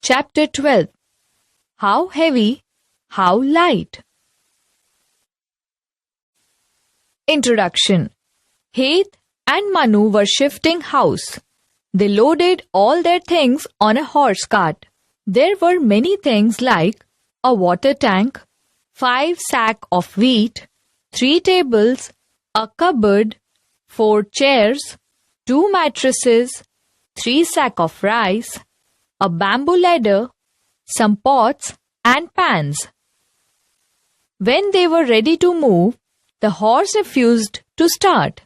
Chapter 12. How heavy, how light. Introduction. Heth and Manu were shifting house. They loaded all their things on a horse cart. There were many things like a water tank, 5 sacks of wheat, 3 tables, a cupboard, 4 chairs, 2 mattresses, 3 sacks of rice, a bamboo ladder, some pots and pans. When they were ready to move, the horse refused to start.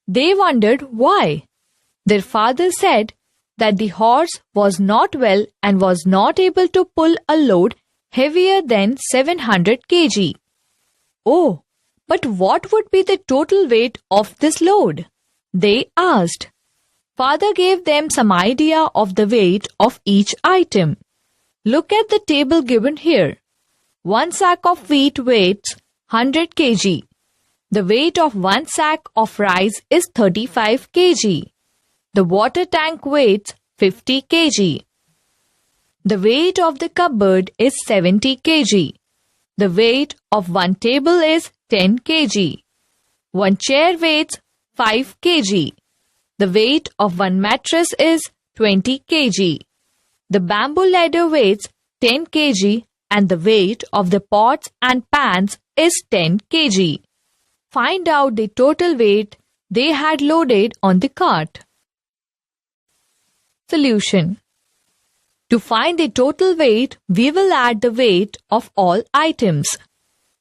They wondered why. Their father said that the horse was not well and was not able to pull a load heavier than 700 kg. Oh, but what would be the total weight of this load? They asked. Father gave them some idea of the weight of each item. Look at the table given here. 1 sack of wheat weighs 100 kg. The weight of 1 sack of rice is 35 kg. The water tank weighs 50 kg. The weight of the cupboard is 70 kg. The weight of 1 table is 10 kg. 1 chair weighs 5 kg. The weight of 1 mattress is 20 kg. The bamboo ladder weighs 10 kg and the weight of the pots and pans is 10 kg. Find out the total weight they had loaded on the cart. Solution. To find the total weight, we will add the weight of all items.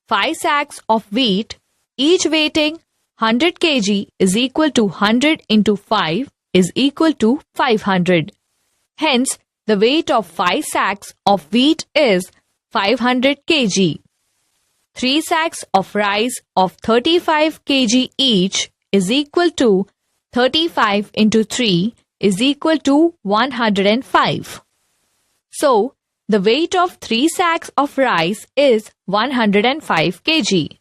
5 sacks of wheat, each weighing 100 kg is equal to 100 into 5 is equal to 500. Hence, the weight of 5 sacks of wheat is 500 kg. 3 sacks of rice of 35 kg each is equal to 35 into 3 is equal to 105. So, the weight of 3 sacks of rice is 105 kg.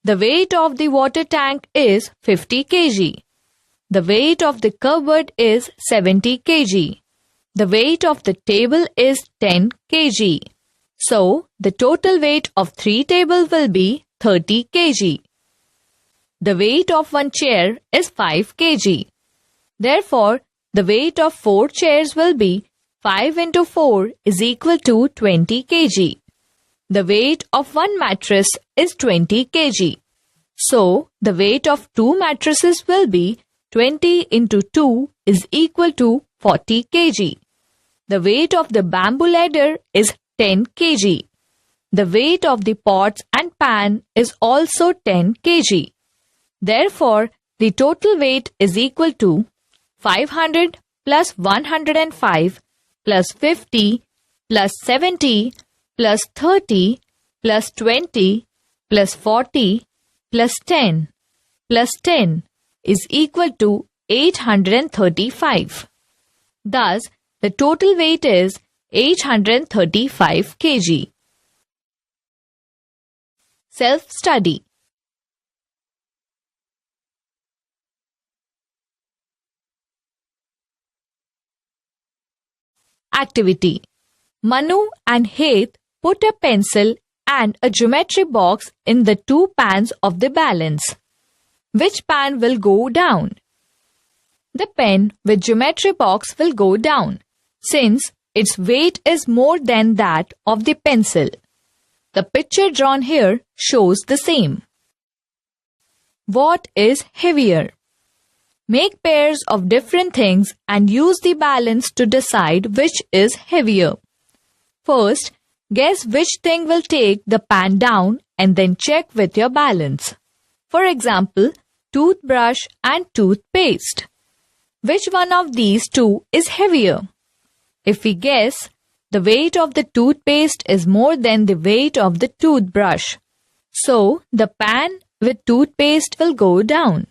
The weight of the water tank is 50 kg. The weight of the cupboard is 70 kg. The weight of the table is 10 kg. So, the total weight of 3 tables will be 30 kg. The weight of 1 chair is 5 kg. Therefore, the weight of 4 chairs will be 5 into 4 is equal to 20 kg. The weight of 1 mattress is 20 kg. So, the weight of 2 mattresses will be 20 into 2 is equal to 40 kg. The weight of the bamboo ladder is 10 kg. The weight of the pots and pan is also 10 kg. Therefore, the total weight is equal to 500 plus 105 plus 50 plus 70 plus 30 plus 20 plus 40 plus 10 is equal to 835. Thus, the total weight is 835 kg. Self-study. Activity. Manu and Heth put a pencil and a geometry box in the 2 pans of the balance. Which pan will go down? The pen with geometry box will go down, since its weight is more than that of the pencil. The picture drawn here shows the same. What is heavier? Make pairs of different things and use the balance to decide which is heavier. First, guess which thing will take the pan down and then check with your balance. For example, toothbrush and toothpaste. Which one of these two is heavier? If we guess, the weight of the toothpaste is more than the weight of the toothbrush. So, the pan with toothpaste will go down.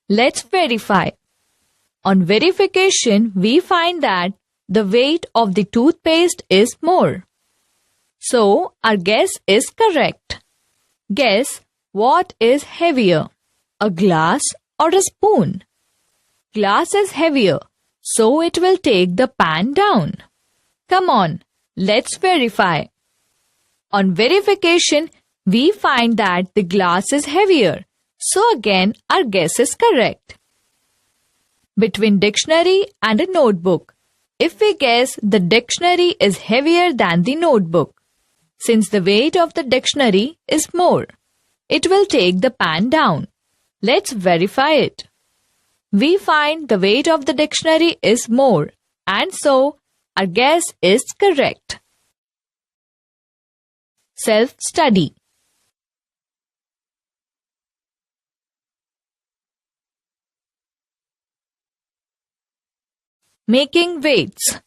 Let's verify. On verification, we find that the weight of the toothpaste is more. So, our guess is correct. Guess what is heavier, a glass or a spoon? Glass is heavier, so it will take the pan down. Come on, let's verify. On verification, we find that the glass is heavier. So again, our guess is correct. Between dictionary and a notebook, if we guess the dictionary is heavier than the notebook, since the weight of the dictionary is more, it will take the pan down. Let's verify it. We find the weight of the dictionary is more, and so our guess is correct. Self-study. Making weights.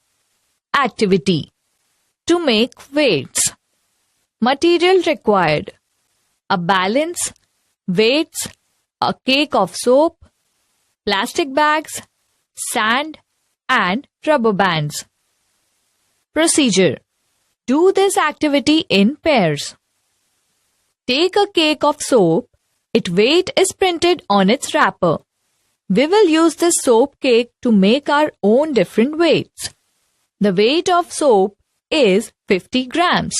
Activity. To make weights. Material required. A balance, weights, a cake of soap, plastic bags, sand, and rubber bands. Procedure. Do this activity in pairs. Take a cake of soap. Its weight is printed on its wrapper. We will use this soap cake to make our own different weights. The weight of soap is 50 grams.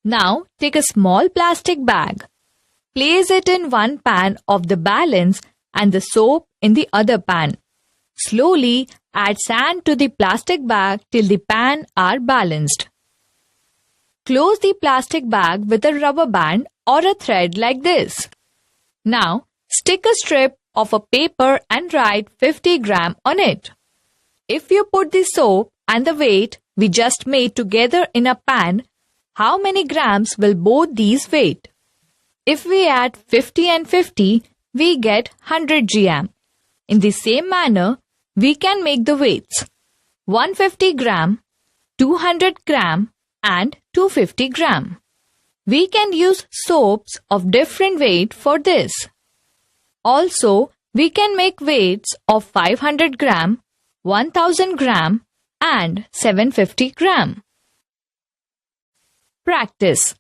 Now take a small plastic bag. Place it in one pan of the balance and the soap in the other pan. Slowly add sand to the plastic bag till the pan are balanced. Close the plastic bag with a rubber band or a thread like this. Now stick a strip of a paper and write 50 gram on it. If you put the soap and the weight we just made together in a pan, how many grams will both these weigh? If we add 50 and 50, we get 100 gm. In the same manner, we can make the weights 150 gram, 200 gram and 250 gram. We can use soaps of different weight for this. Also, we can make weights of 500 gram, 1000 gram and 750 gram. Practice.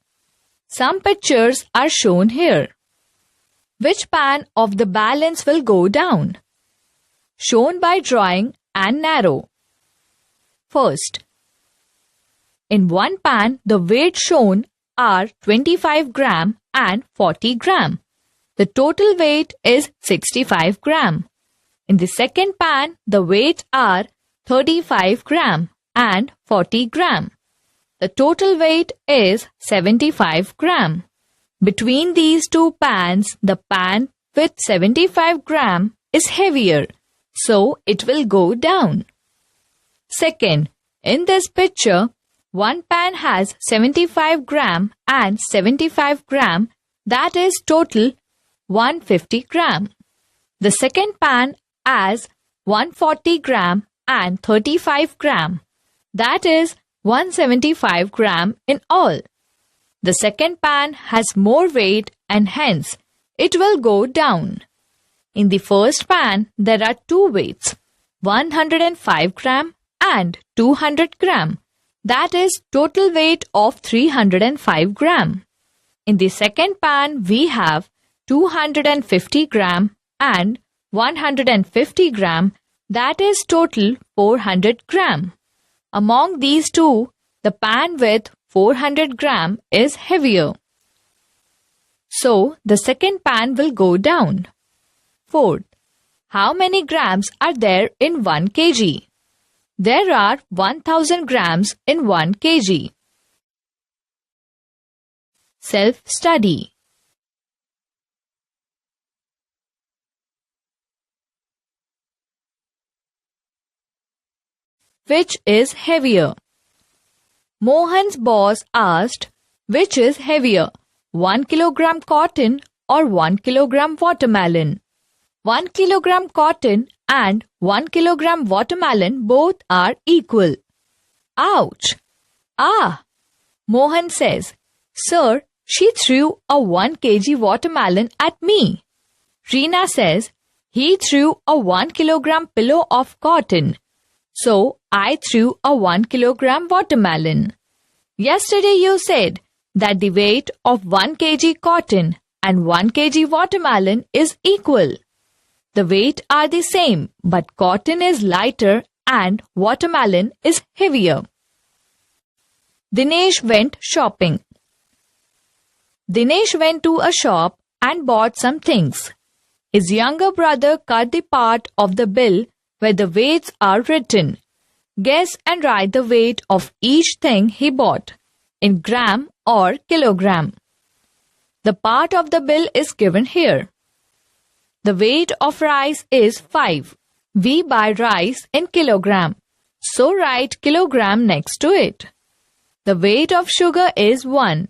Some pictures are shown here. Which pan of the balance will go down? Shown by drawing and narrow. First, in one pan, the weight shown are 25 gram and 40 gram. The total weight is 65 gram. In the second pan, the weights are 35 gram and 40 gram. The total weight is 75 gram. Between these two pans, the pan with 75 gram is heavier, so it will go down. Second, in this picture, one pan has 75 gram and 75 gram, that is total 150 gram. The second pan has 140 gram and 35 gram, that is 175 gram in all. The second pan has more weight and hence it will go down. In the first pan, there are two weights, 105 gram and 200 gram. That is total weight of 305 gram. In the second pan, we have 250 gram and 150 gram. That is total 400 gram. Among these two, the pan with 400 gram is heavier. So, the second pan will go down. Fourth, how many grams are there in 1 kg? There are 1000 grams in 1 kg. Self-study. Which is heavier? Mohan's boss asked, which is heavier, 1 kilogram cotton or 1 kilogram watermelon? 1 kilogram cotton and 1 kilogram watermelon both are equal. Ouch! Ah! Mohan says, Sir, she threw a 1 kg watermelon at me. Reena says, he threw a 1 kilogram pillow of cotton. So, I threw a 1 kilogram watermelon. Yesterday you said that the weight of 1 kg cotton and 1 kg watermelon is equal. The weight are the same, but cotton is lighter and watermelon is heavier. Dinesh went shopping. Dinesh went to a shop and bought some things. His younger brother cut the part of the bill where the weights are written. Guess and write the weight of each thing he bought in gram or kilogram. The part of the bill is given here. The weight of rice is 5. We buy rice in kilogram, so write kilogram next to it. The weight of sugar is 1,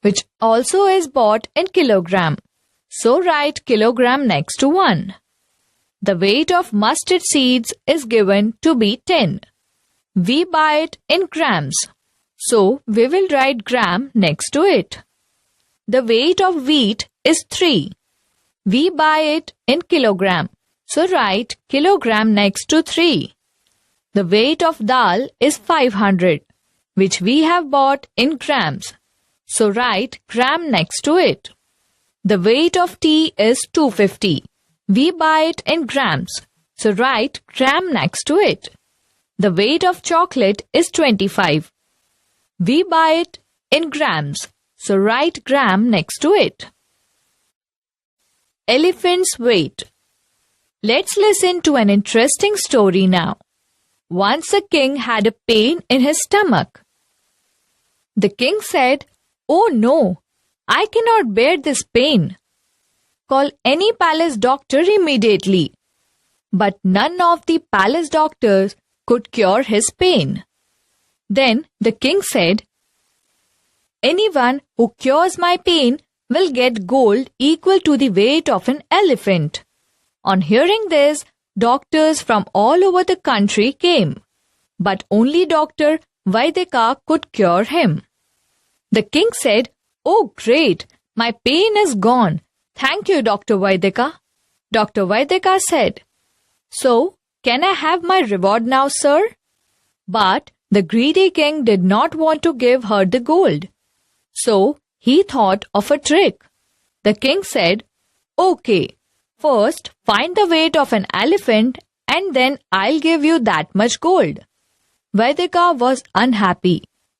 which also is bought in kilogram, so write kilogram next to 1. The weight of mustard seeds is given to be 10. We buy it in grams, so we will write gram next to it. The weight of wheat is 3. We buy it in kilogram, so write kilogram next to 3. The weight of dal is 500, which we have bought in grams, so write gram next to it. The weight of tea is 250. We buy it in grams, so write gram next to it. The weight of chocolate is 25. We buy it in grams, so write gram next to it. Elephant's weight. Let's listen to an interesting story now. Once a king had a pain in his stomach. The king said, "Oh no, I cannot bear this pain. Call any palace doctor immediately." But none of the palace doctors could cure his pain. Then the king said, "Anyone who cures my pain will get gold equal to the weight of an elephant." On hearing this, doctors from all over the country came, but only Dr. Vaidika could cure him. The king said, "Oh great, my pain is gone. Thank you, Dr. Vaidika." Dr. Vaidika said, "So, can I have my reward now, sir?" But the greedy king did not want to give her the gold. So, he thought of a trick. The king said, "Okay, first find the weight of an elephant and then I'll give you that much gold." Vaidika was unhappy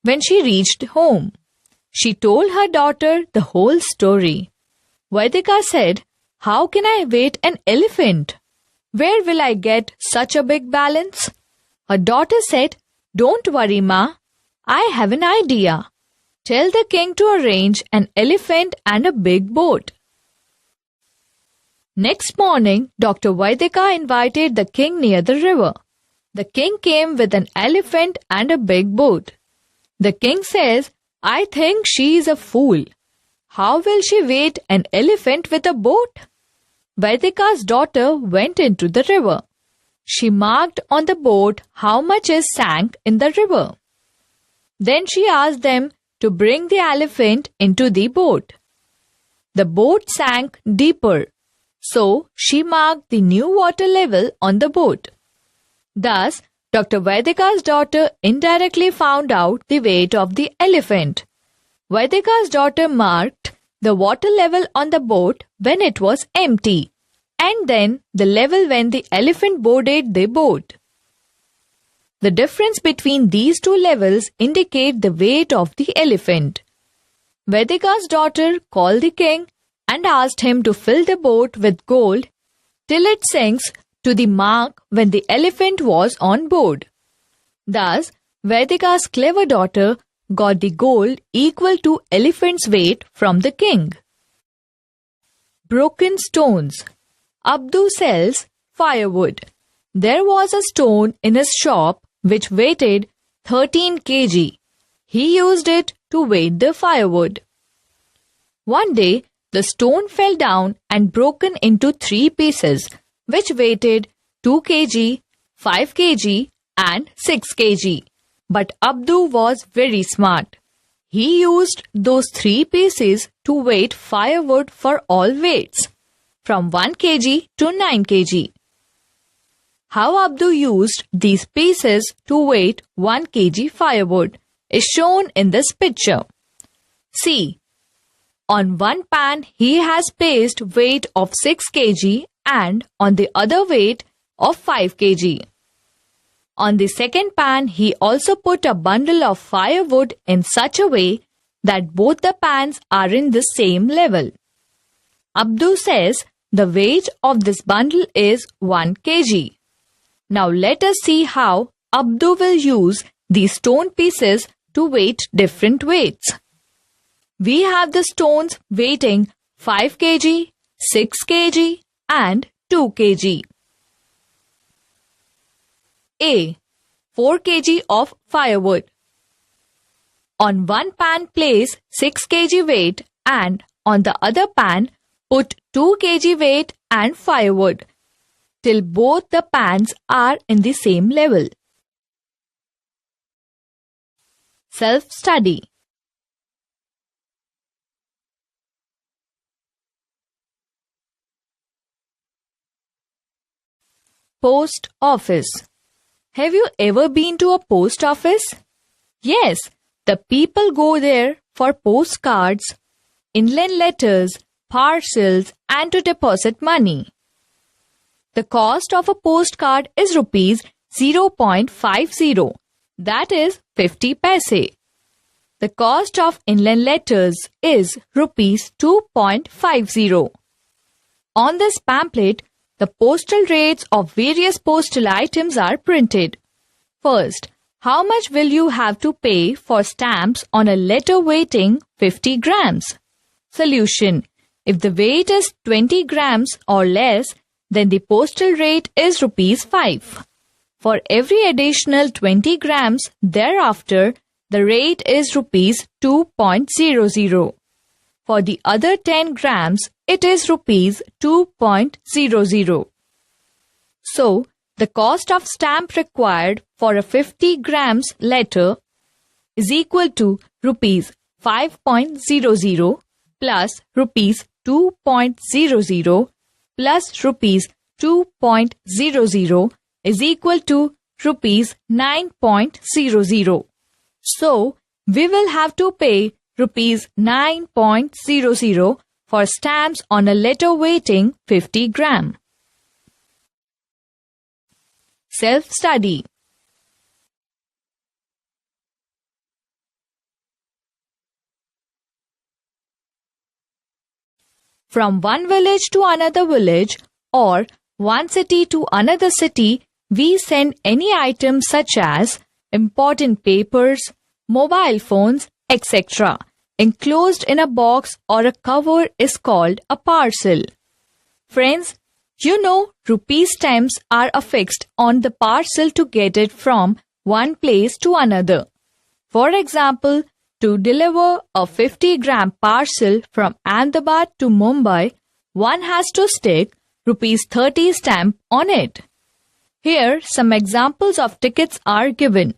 when she reached home. She told her daughter the whole story. Vaidika said, "How can I weight an elephant? Where will I get such a big balance?" Her daughter said, "Don't worry, Ma. I have an idea. Tell the king to arrange an elephant and a big boat." Next morning, Dr. Vaidika invited the king near the river. The king came with an elephant and a big boat. The king says, "I think she is a fool. How will she weight an elephant with a boat?" Vaidika's daughter went into the river. She marked on the boat how much is sank in the river. Then she asked them to bring the elephant into the boat. The boat sank deeper, so she marked the new water level on the boat. Thus, Dr. Vaidika's daughter indirectly found out the weight of the elephant. Vaidika's daughter marked the water level on the boat when it was empty, and then the level when the elephant boarded the boat. The difference between these two levels indicate the weight of the elephant. Vaidika's daughter called the king and asked him to fill the boat with gold till it sinks to the mark when the elephant was on board. Thus, Vaidika's clever daughter got the gold equal to elephant's weight from the king. Broken stones. Abdu sells firewood. There was a stone in his shop which weighted 13 kg. He used it to weight the firewood. One day, the stone fell down and broken into 3 pieces, which weighted 2 kg, 5 kg and 6 kg. But Abdu was very smart. He used those 3 pieces to weight firewood for all weights, from 1 kg to 9 kg. How Abdu used these pieces to weight 1 kg firewood is shown in this picture. See, on one pan he has placed weight of 6 kg and on the other weight of 5 kg. On the second pan, he also put a bundle of firewood in such a way that both the pans are in the same level. Abdu says the weight of this bundle is 1 kg. Now let us see how Abdu will use these stone pieces to weight different weights. We have the stones weighing 5 kg, 6 kg and 2 kg. A. 4 kg of firewood. On one pan place 6 kg weight and on the other pan put 2 kg weight and firewood till both the pans are in the same level. Self-study. Post office. Have you ever been to a post office? Yes, the people go there for postcards, inland letters, parcels and to deposit money. The cost of a postcard is rupees 0.50, that is 50 paise. The cost of inland letters is rupees 2.50. On this pamphlet, the postal rates of various postal items are printed. First, how much will you have to pay for stamps on a letter weighing 50 grams? Solution. If the weight is 20 grams or less, then the postal rate is rupees 5. For every additional 20 grams thereafter, the rate is rupees 2.00. For the other 10 grams, it is rupees 2.00. So, the cost of stamp required for a 50 grams letter is equal to rupees 5.00 plus rupees 2.00 plus rupees 2.00 is equal to rupees 9.00. So, we will have to pay rupees 9.00 for stamps on a letter weighing 50 gram. Self-study. From one village to another village or one city to another city, we send any item such as important papers, mobile phones, etc. enclosed in a box or a cover is called a parcel. Friends, you know rupee stamps are affixed on the parcel to get it from one place to another. For example, to deliver a 50-gram parcel from Ahmedabad to Mumbai, one has to stick rupees 30 stamp on it. Here, some examples of tickets are given.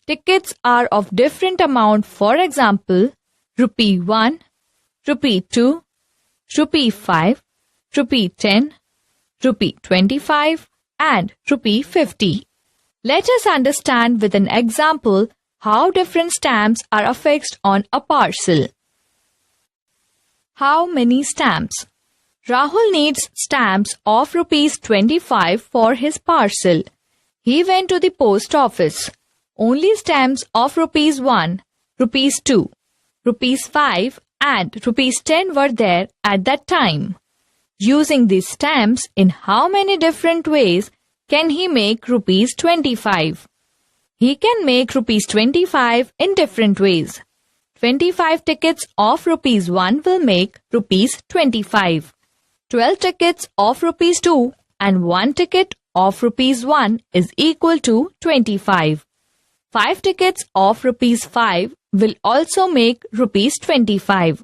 Tickets are of different amount, for example, rupee 1, rupee 2, rupee 5, rupee 10, rupee 25 and rupee 50. Let us understand with an example how different stamps are affixed on a parcel. How many stamps? Rahul needs stamps of rupees 25 for his parcel. He went to the post office. Only stamps of rupees 1, rupees 2, rupees 5 and rupees 10 were there at that time. Using these stamps, in how many different ways can he make rupees 25? He can make rupees 25 in different ways. 25 tickets of rupees 1 will make rupees 25. 12 tickets of rupees 2 and 1 ticket of rupees 1 is equal to 25. 5 tickets of rupees 5 will also make rupees 25.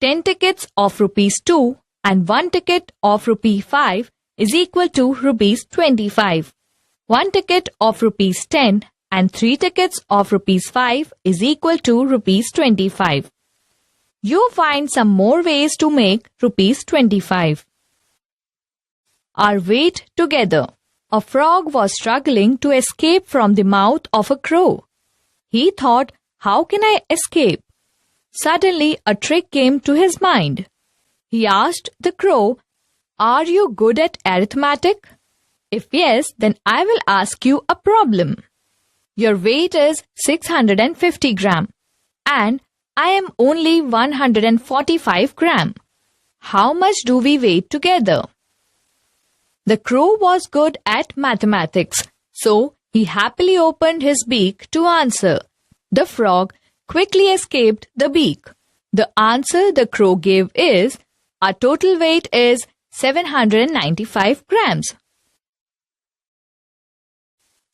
10 tickets of rupees 2 and 1 ticket of rupee 5 is equal to rupees 25. 1 ticket of rupees 10 and 3 tickets of rupees 5 is equal to rupees 25. You find some more ways to make rupees 25. Our weight together. A frog was struggling to escape from the mouth of a crow. He thought, how can I escape? Suddenly a trick came to his mind. He asked the crow, are you good at arithmetic? If yes, then I will ask you a problem. Your weight is 650 gram and I am only 145 gram. How much do we weigh together? The crow was good at mathematics, so he happily opened his beak to answer. The frog quickly escaped the beak. The answer the crow gave is, our total weight is 795 grams.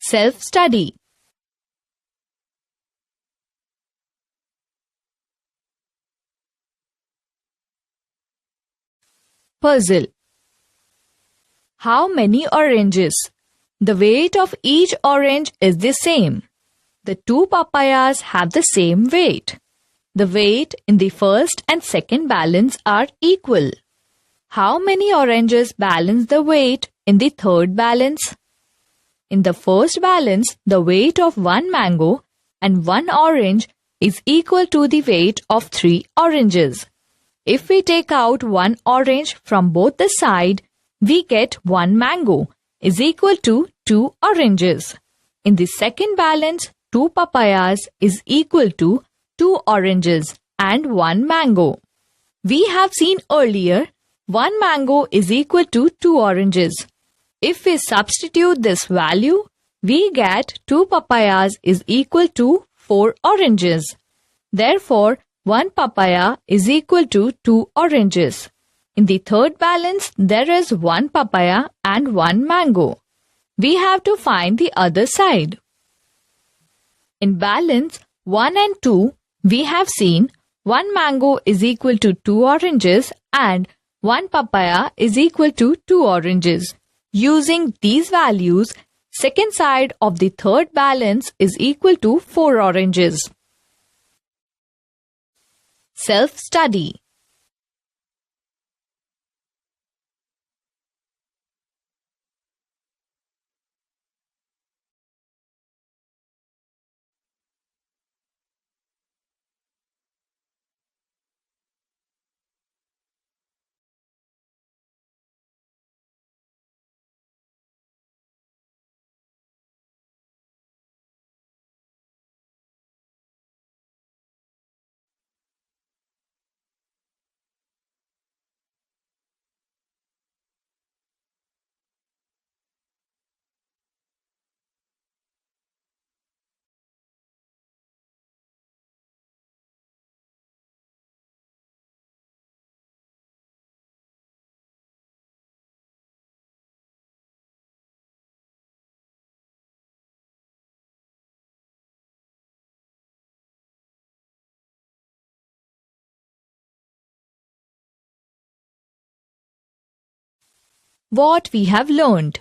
Self-study. Puzzle. How many oranges? The weight of each orange is the same. The two papayas have the same weight. The weight in the first and second balance are equal. How many oranges balance the weight in the third balance? In the first balance, the weight of one mango and one orange is equal to the weight of 3 oranges. If we take out one orange from both the sides, we get one mango is equal to 2 oranges. In the second balance, 2 papayas is equal to 2 oranges and 1 mango. We have seen earlier, 1 mango is equal to 2 oranges. If we substitute this value, we get 2 papayas is equal to 4 oranges. Therefore, 1 papaya is equal to 2 oranges. In the third balance, there is 1 papaya and 1 mango. We have to find the other side. In balance 1 and 2, we have seen 1 mango is equal to 2 oranges and 1 papaya is equal to 2 oranges. Using these values, second side of the third balance is equal to 4 oranges. Self-study. What we have learned.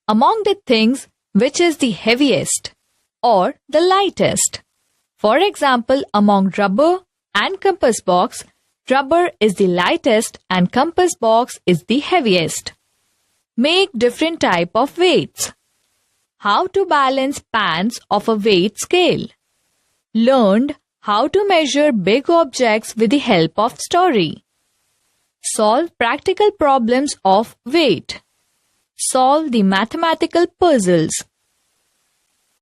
Among the things, which is the heaviest or the lightest? For example, among rubber and compass box, rubber is the lightest and compass box is the heaviest. Make different type of weights. How to balance pans of a weight scale. Learned how to measure big objects with the help of story. Solve practical problems of weight. Solve the mathematical puzzles.